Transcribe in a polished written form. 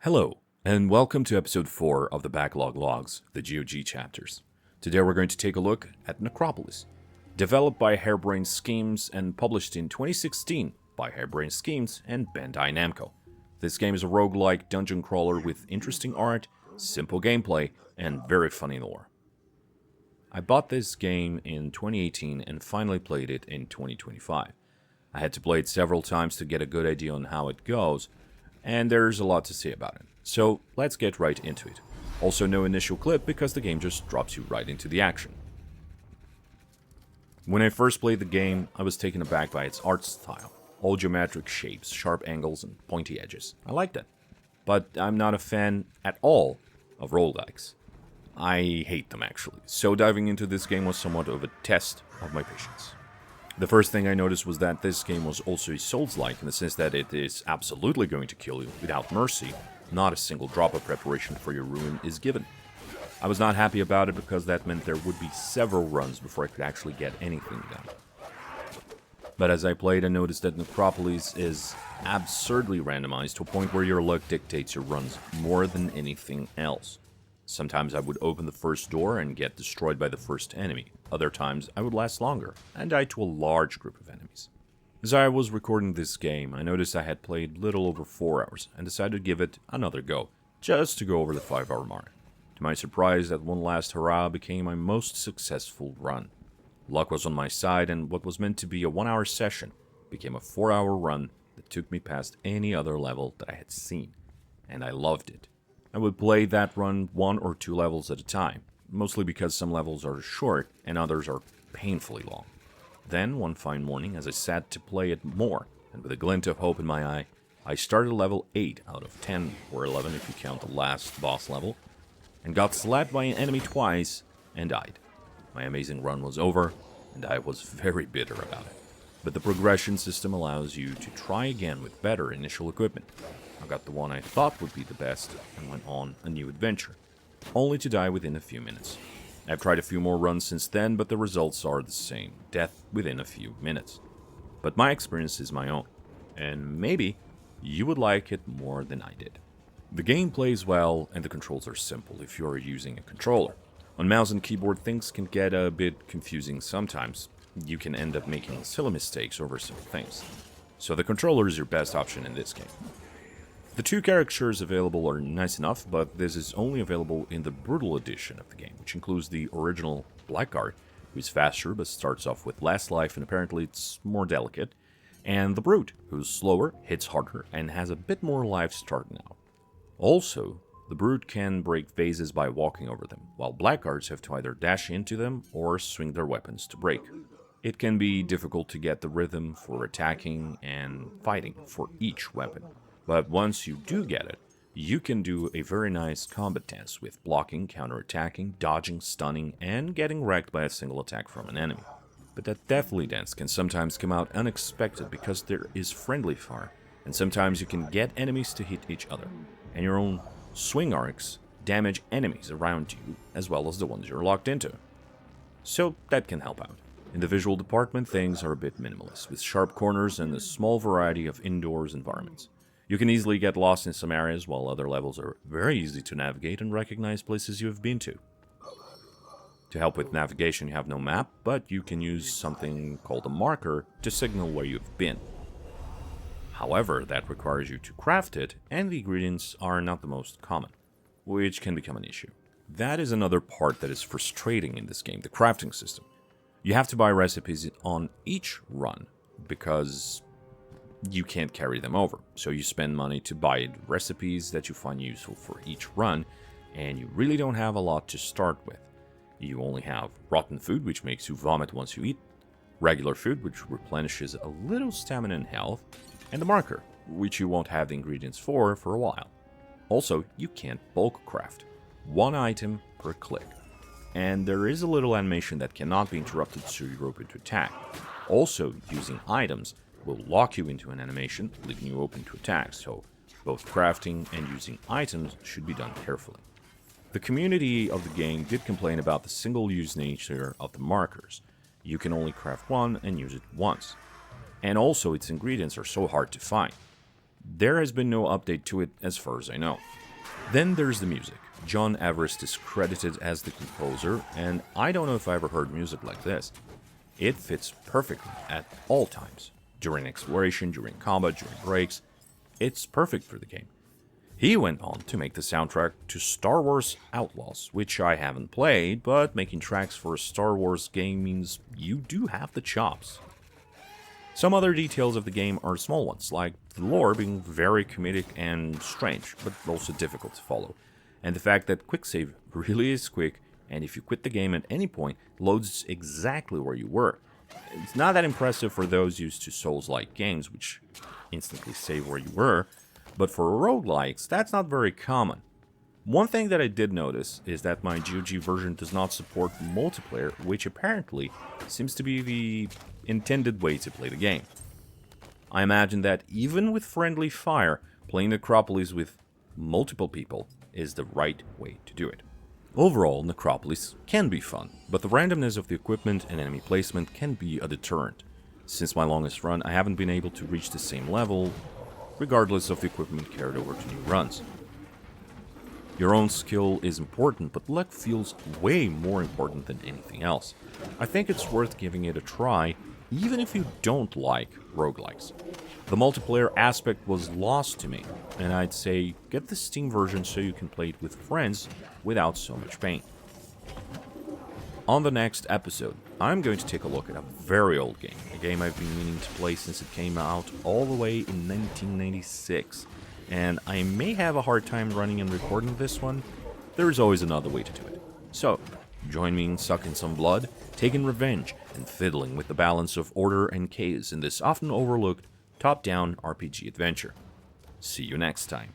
Hello, and welcome to episode 4 of the Backlog Logs, the GOG chapters. Today we're going to take a look at Necropolis, developed by Harebrained Schemes and published in 2016 by Harebrained Schemes and Bandai Namco. This game is a roguelike dungeon crawler with interesting art, simple gameplay, and very funny lore. I bought this game in 2018 and finally played it in 2025. I had to play it several times to get a good idea on how it goes, and there's a lot to say about it. So let's get right into it. Also no initial clip because the game just drops you right into the action. When I first played the game, I was taken aback by its art style. All geometric shapes, sharp angles, and pointy edges. I liked it. But I'm not a fan at all of roguelikes. I hate them actually, so diving into this game was somewhat of a test of my patience. The first thing I noticed was that this game was also a Souls-like in the sense that it is absolutely going to kill you without mercy. Not a single drop of preparation for your ruin is given. I was not happy about it because that meant there would be several runs before I could actually get anything done. But as I played, I noticed that Necropolis is absurdly randomized to a point where your luck dictates your runs more than anything else. Sometimes I would open the first door and get destroyed by the first enemy. Other times I would last longer and die to a large group of enemies. As I was recording this game, I noticed I had played little over 4 hours and decided to give it another go, just to go over the 5-hour mark. To my surprise, that one last hurrah became my most successful run. Luck was on my side, and what was meant to be a 1-hour session became a 4-hour run that took me past any other level that I had seen, and I loved it. I would play that run 1 or 2 levels at a time, mostly because some levels are short and others are painfully long. Then, one fine morning, as I sat to play it more, and with a glint of hope in my eye, I started level 8 out of 10, or 11 if you count the last boss level, and got slapped by an enemy twice and died. My amazing run was over, and I was very bitter about it. But the progression system allows you to try again with better initial equipment. I got the one I thought would be the best and went on a new adventure, only to die within a few minutes. I've tried a few more runs since then, but the results are the same, death within a few minutes. But my experience is my own, and maybe you would like it more than I did. The game plays well, and the controls are simple if you're using a controller. On mouse and keyboard, things can get a bit confusing sometimes. You can end up making silly mistakes over simple things. So the controller is your best option in this game. The 2 characters available are nice enough, but this is only available in the Brutal Edition of the game, which includes the original Blackguard, who is faster but starts off with less life and apparently it's more delicate, and the Brute, who's slower, hits harder, and has a bit more life starting out. Also, the Brute can break phases by walking over them, while Blackguards have to either dash into them or swing their weapons to break. It can be difficult to get the rhythm for attacking and fighting for each weapon. But once you do get it, you can do a very nice combat dance with blocking, counterattacking, dodging, stunning, and getting wrecked by a single attack from an enemy. But that deathly dance can sometimes come out unexpected because there is friendly fire, and sometimes you can get enemies to hit each other, and your own swing arcs damage enemies around you as well as the ones you're locked into. So that can help out. In the visual department, things are a bit minimalist, with sharp corners and a small variety of indoors environments. You can easily get lost in some areas, while other levels are very easy to navigate and recognize places you have been to. To help with navigation, you have no map, but you can use something called a marker to signal where you've been. However, that requires you to craft it, and the ingredients are not the most common, which can become an issue. That is another part that is frustrating in this game, the crafting system. You have to buy recipes on each run, because you can't carry them over. So you spend money to buy recipes that you find useful for each run, and you really don't have a lot to start with. You only have rotten food, which makes you vomit once you eat, regular food, which replenishes a little stamina and health, and the marker, which you won't have the ingredients for a while. Also, you can't bulk craft. 1 item per click. And there is a little animation that cannot be interrupted so you're open to attack. Also, using items will lock you into an animation, leaving you open to attack, so both crafting and using items should be done carefully. The community of the game did complain about the single-use nature of the markers. You can only craft one and use it once. And also its ingredients are so hard to find. there has been no update to it as far as I know. Then there's the music. John Everest is credited as the composer, and I don't know if I ever heard music like this. It fits perfectly at all times. During exploration, during combat, during breaks. It's perfect for the game. He went on to make the soundtrack to Star Wars Outlaws, which I haven't played, but making tracks for a Star Wars game means you do have the chops. Some other details of the game are small ones, like the lore being very comedic and strange, but also difficult to follow, and the fact that quick save really is quick, and if you quit the game at any point, it loads exactly where you were. It's not that impressive for those used to Souls-like games, which instantly save where you were, but for roguelikes, that's not very common. One thing that I did notice is that my GOG version does not support multiplayer, which apparently seems to be the intended way to play the game. I imagine that even with friendly fire, playing Necropolis with multiple people is the right way to do it. Overall, Necropolis can be fun, but the randomness of the equipment and enemy placement can be a deterrent. Since my longest run, I haven't been able to reach the same level, regardless of the equipment carried over to new runs. Your own skill is important, but luck feels way more important than anything else. I think it's worth giving it a try, even if you don't like roguelikes. The multiplayer aspect was lost to me, and I'd say get the Steam version so you can play it with friends without so much pain. On the next episode, I'm going to take a look at a very old game, a game I've been meaning to play since it came out all the way in 1996, and I may have a hard time running and recording this one. There is always another way to do it. So, join me in sucking some blood, taking revenge, and fiddling with the balance of order and chaos in this often overlooked top-down RPG adventure. See you next time.